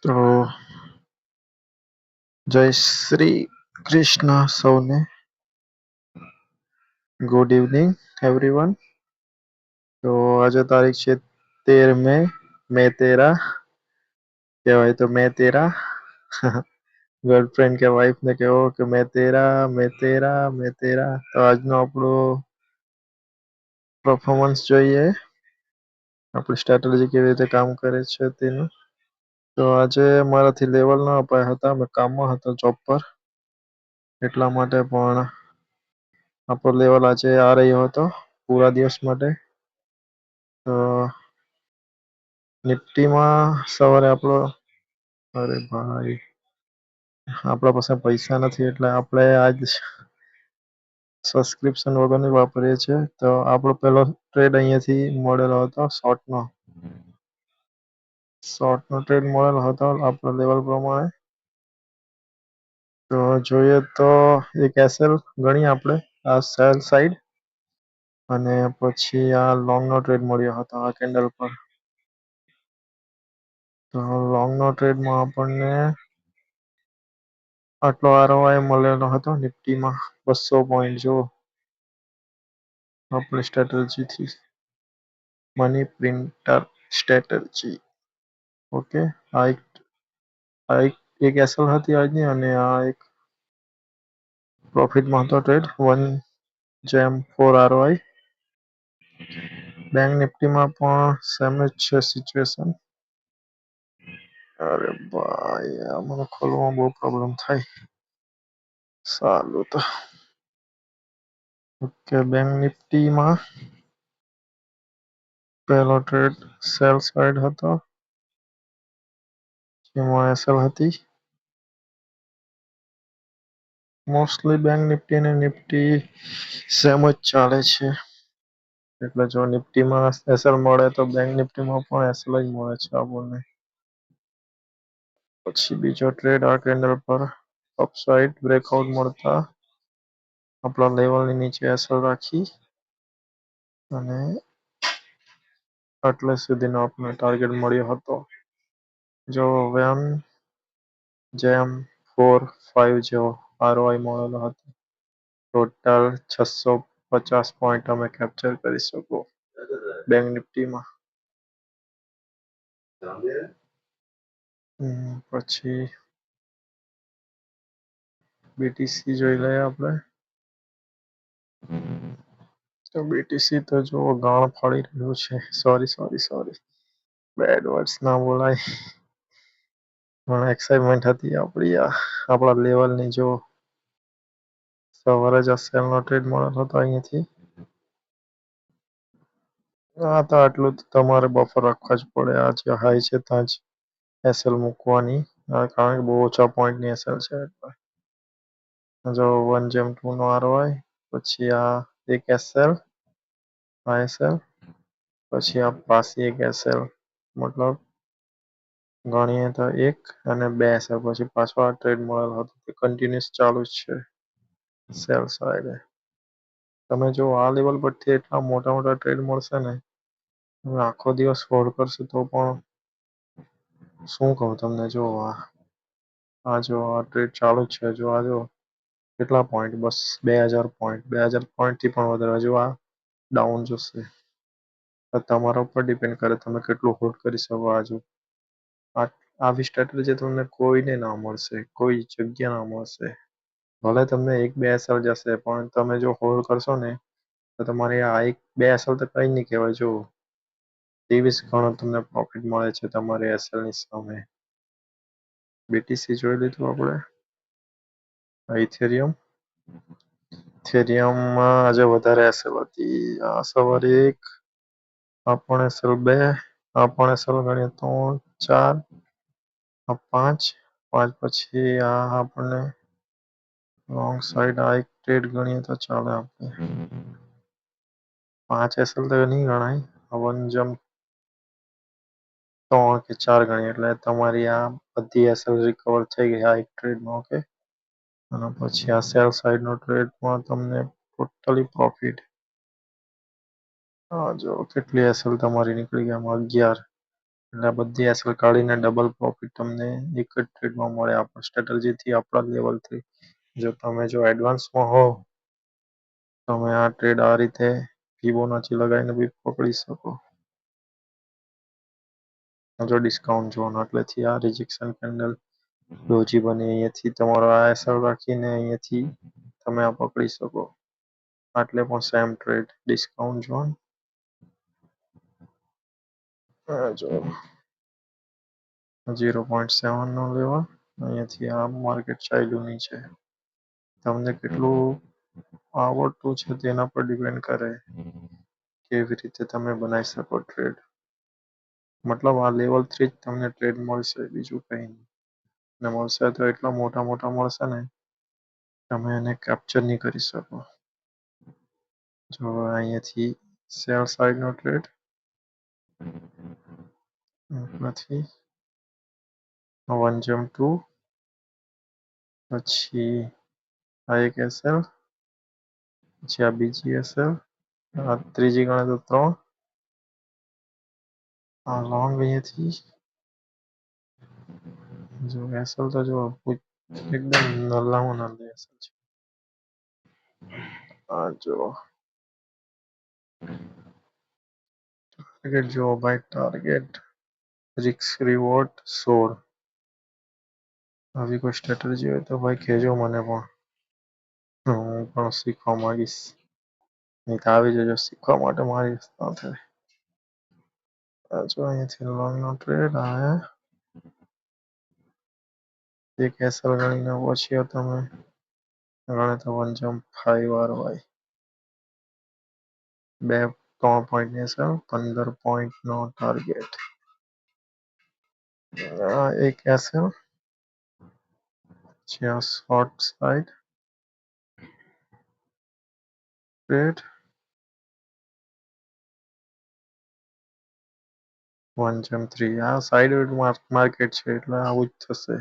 તો જય શ્રી કૃષ્ણ સૌને. Good evening everyone. તો આજે તારીખ છે 13 મે. તેરા કહેવાય તો મેં તેરા ગર્લફ્રેન્ડ કે વાઈફ ને કહેવો કે મેં તેરા. તો આજનો આપણો પરફોર્મન્સ જોઈએ, આપણી સ્ટ્રેટેજી કેવી રીતે કામ કરે છે તેનું. તો આજે મારાથી લેવલ ના અપાયા હતા, મેં કામમાં હતો જોબ પર, એટલા માટે. પણ આપણો લેવલ આજે આ રહ્યો હતો પૂરા દિવસ માટે. તો નિફ્ટીમાં સવારે આપણો, અરે ભાઈ આપણા પાસે પૈસા નથી એટલે આપણે આજ સબસ્ક્રિપ્શન વગરની વાપરીએ છીએ. તો આપણો પહેલો ટ્રેડ અહીંયાથી મળેલો હતો શોર્ટનો ટ્રેડ મળેલો હતો આપણા લેવલ પ્રમાણે. તો જોઈએ તો એક એસએલ ગણીએ આપણે, આ સેલ સાઈડ, અને પછી આ લોંગ નો ટ્રેડ મળ્યો હતો આ કેન્ડલ પર. તો લોંગ નો ટ્રેડમાં આપણને આટલો આરઓઆઈ મળેલો હતો નિફ્ટીમાં 200 પોઈન્ટ. જો આપણી સ્ટ્રેટેજીથી, મની પ્રિન્ટર સ્ટ્રેટેજી. ઓકે, આ એક એસએલ હતી આજની, અને આ એક પ્રોફિટમાં હતો ટ્રેડ 1 આરઓઆઈ. બેંક નિફ્ટીમાં પણ સેમ જ છે સિચ્યુએશન. અરે ભાઈ આ મને ખોલવામાં બહુ પ્રોબ્લેમ થાય. સારું તો ઓકે, બેંક નિફ્ટીમાં પહેલો ટ્રેડ સેલ સાઇડ હતો, જેમાં એસએલ હતી. મોસ્ટલી બેંક નિફ્ટી અને નિફ્ટી સેમ જ ચાલે છે, એટલે જો નિફ્ટીમાં એસએલ મળે તો બેંક નિફ્ટીમાં પણ એસએલ જ મળે છે આપણને. પછી બીજો ટ્રેડ આ કેન્ડલ પર અપસાઇડ બ્રેકઆઉટ મળતા આપણા લેવલની નીચે એસએલ રાખી અને આટલે સુધીનો આપણને ટાર્ગેટ મળ્યો હતો. જો વેમ જેમ 4-5 જેવો આરઓઆઈ મળેલો હતો. ટોટલ 650 પોઈન્ટ અમે કેપ્ચર કરી શકો બેંક નિફ્ટીમાં. પછી બીટીસી જોઈ લઈએ આપણે. તો બીટીસી તો જો ગાણ ફાડી રહ્યું છે. સોરી, બેડ વર્ડ્સ ના બોલાય. પણ એક્સાઇટમેન્ટ હતી આપણા લેવલની. જો સવારે જ સેલનો ટ્રેડ મળેલો હતો અહીંયાથી. હા, તો આટલું તો તમારે બફર રાખવા જ પડે. આ જે હાઈ છે ત્યાં જ એસએલ મૂકવાની, કારણ કે બહુ ઓછા પોઈન્ટની એસએલ છે. જો 1:2 નો આરઓઆઈ, પછી આ એક એસએલ, આ એસએલ, પછી આ પાછી એક એસએલ, મતલબ ગણીએ તો 1 અને 2 એસએલ. પછી પાછો આ ટ્રેડ મળેલો હતો, તે કન્ટિન્યુઅસ ચાલુ જ છે સેલ સાઈડે. તમે જો આ લેવલ પરથી એટલા મોટા મોટા ટ્રેડ મળશે ને, તમે આખો દિવસ હોલ્ડ કરશો તો પણ શું કહું તમને. જો આ જો આ ટ્રેડ ચાલુ જ છે. જો આ જો કેટલા પોઈન્ટ, બસ 2000 પોઈન્ટ, 2000 પોઈન્ટથી પણ વધારે. જો આ ડાઉન જશે, તમારા ઉપર ડિપેન્ડ કરે તમે કેટલું હોલ્ડ કરી શકો. આવી સ્ટ્રેટેજી તમને કોઈને ના મળશે, કોઈ જગ્યા ના મળશે. ભલે તમને 1-2 એસએલ જશે, પણ તમે જો હોલ્ડ કરશો ને તો તમારે આ 1-2 એસએલ તો કંઈ નહીં કહેવાય. જો 23 ગણો તમને પ્રોફિટ મળે છે તમારી એસએલની સામે. બીટીસી જોઈ લીધું આપણે. ઇથેરિયમમાં આજે વધારે એસએલ હતી. આ સવારે 1, આ પણ એસએલ 2, આ પણ એસએલ ગણીએ 3, 4, આ 5, પછી આ આપણને લોંગ સાઈડ આ એક ટ્રેડ ગણીએ તો ચાલે. આપણે 5 એસએલ તો નહીં ગણાય, 1.3 કે 4 ગણીએ એટલે તમારી આ બધી એસએલ રિકવર થઈ ગઈ આ એક ટ્રેડમાં. ઓકે, અને પછી આ સેલ સાઈડનો ટ્રેડમાં તમને ટોટલી પ્રોફિટ. હા, જો કેટલી એસએલ તમારી નીકળી ગઈ આમાં, 11. એટલે આ બધી એસએલ કાઢીને ડબલ પ્રોફિટ તમને એક જ ટ્રેડમાં મળે આપણા સ્ટ્રેટેજીથી આપણા લેવલથી. જો એડવાન્સમાં હો તમે આ ટ્રેડ આ રીતે ફિબોનાચી લગાવીને બી પકડી શકો. જો ડિસ્કાઉન્ટ જોવાનું એટલેથી આ રિજેક્શન કેન્ડલ ડોજી બની અહીંયાથી તમારો આ એસએલ રાખીને અહીંયાથી તમે આ પકડી શકો. આટલે પણ સેમ ટ્રેડ ડિસ્કાઉન્ટ ઝોન જો 0.7 નો લેવલ અહીંયાથી આ માર્કેટ ચાલ્યું નીચે. તમને કેટલું આવડતું છે તેના પર ડિપેન્ડ કરે કેવી રીતે તમે બનાવી શકો ટ્રેડ. મતલબ આ લેવલ 3 જ તમને ટ્રેડ મળશે, બીજું કંઈ નહીં. ને મળશે તો એટલા મોટા મોટા મળશે ને તમે એને કેપ્ચર નહીં કરી શકો. જો અહીંયાથી સેલ સાઇડનો ટ્રેડ નથી 1.2 પછી આ એક એસએલ પછી આ બીજી એસએલ આ ત્રીજી ગણે તો 3 આ લોંગ અહીંયાથી જો એસએલ તો જો એકદમ નલ્લામાં નલ્લી એસએલ છે. આ જો ટાર્ગેટ જો ભાઈ ટાર્ગેટ રિસ્ક રિવોર્ડ 16. આવી કોઈ સ્ટ્રેટેજી હોય તો ભાઈ કહેજો મને પણ હું પણ શીખવા માંગીશ. નહીં તો આવી જજો શીખવા માટે મારી સાથે. જો અહીંયાથી લોંગનો ટ્રેડ આવે એક એસએલ ગણીને પછી તમે ગણે તો 1.5 વાર હોય 3 પોઈન્ટની એસએલ 15 પોઈન્ટનો ટાર્ગેટ. આ એક એસએલ પછી આ શોર્ટ સાઇડ ટ્રેડ 1.3 આ સાઇડ માર્કેટ છે એટલે આવું જ થશે.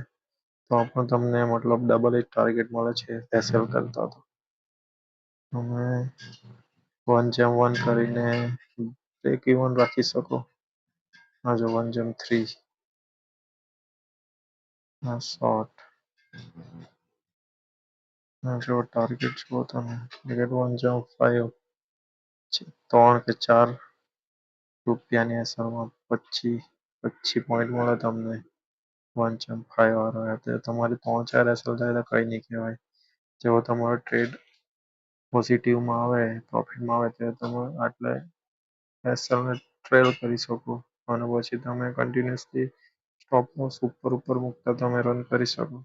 તો પણ તમને મતલબ ડબલ જ ટાર્ગેટ મળે છે એસએલ કરતા. તો તમે 1.1 કરીને બ્રેક ઇવન રાખી શકો. આ જો 1.3 આ શોર્ટ જો ટાર્ગેટ જુઓ તમે ટાર્ગેટ 1.5 3 કે 4 રૂપિયાની એસએલમાં 25 પોઈન્ટ મળે તમને 1.5 વાળો એટલે તમારી 3-4 એસએલ થાય તો કંઈ નહીં કહેવાય. જેવો તમારો ટ્રેડ પોઝિટિવમાં આવે પ્રોફિટમાં આવે ત્યારે તમે આટલે એસએલને ટ્રેલ કરી શકો અને પછી તમે કન્ટિન્યુઅસલી સ્ટોપ લોસ ઉપર મૂકતા તમે રન કરી શકો.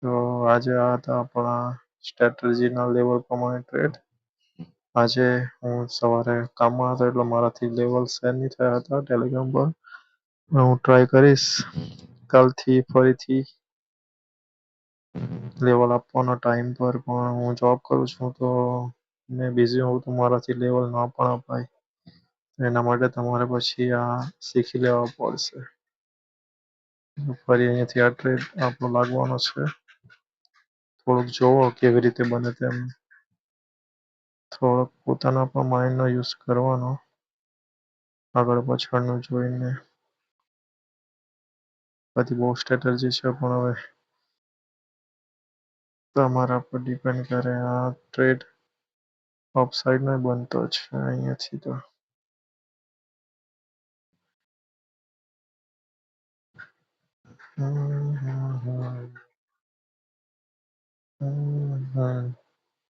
તો આજે આ હતા આપણા સ્ટ્રેટેજીના લેવલ પ્રમાણે ટ્રેડ. આજે હું સવારે કામમાં હતો એટલે મારાથી લેવલ શેર નહીં થયા હતા ટેલિગ્રામ પર. હું ટ્રાય કરીશ કાલથી ફરીથી લેવલ આપવાનો ટાઈમ પર, પણ હું જોબ કરું છું તો મેં બિઝી હોઉં તો મારાથી લેવલ ના પણ અપાય. એના માટે તમારે પછી આ શીખી લેવા પડશે. ફરી અહીંયાથી આ ટ્રેડ આપણો લાગવાનો છે. થોડુંક જોવો કેવી રીતે બને તેમ. થોડોક પોતાના પણ માઇન્ડનો યુઝ કરવાનો આગળ પાછળનું જોઈને. બધી બહુ સ્ટ્રેટેજી છે પણ હવે તમારા પર ડિપેન્ડ કરે. આ ટ્રેડ અપસાઇડનો બનતો છે અહીંયાથી તો.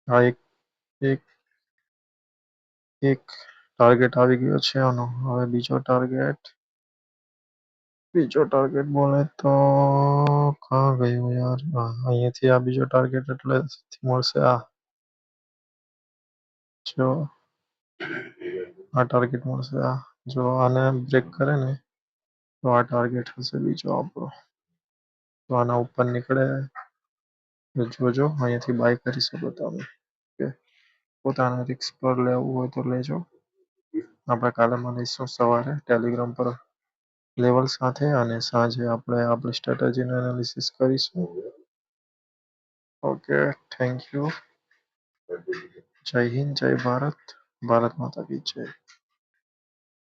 આ એક એક ટાર્ગેટ આવી ગયો છે આનો. હવે બીજો ટાર્ગેટ બોલે તો કાં ગયું યાર. અહીંયાથી આ બીજો ટાર્ગેટ એટલે મળશે આ જો આ ટાર્ગેટ મળશે. આ જો આને બ્રેક કરે ને તો આ ટાર્ગેટ હશે બીજો આપણો. તો આના ઉપર નીકળે જોજો અહીંયાથી બાય કરી શકો તમે. ઓકે, પોતાના રિસ્ક પર લેવું હોય તો લેજો. આપણે કાલે મળીશું સવારે ટેલિગ્રામ પર લેવલ સાથે અને સાંજે આપણે આપણી સ્ટ્રેટેજીનું એનાલિસિસ કરીશું. Okay, thank you. જય હિન્દ, જય ભારત. ભારત માતા કી જય.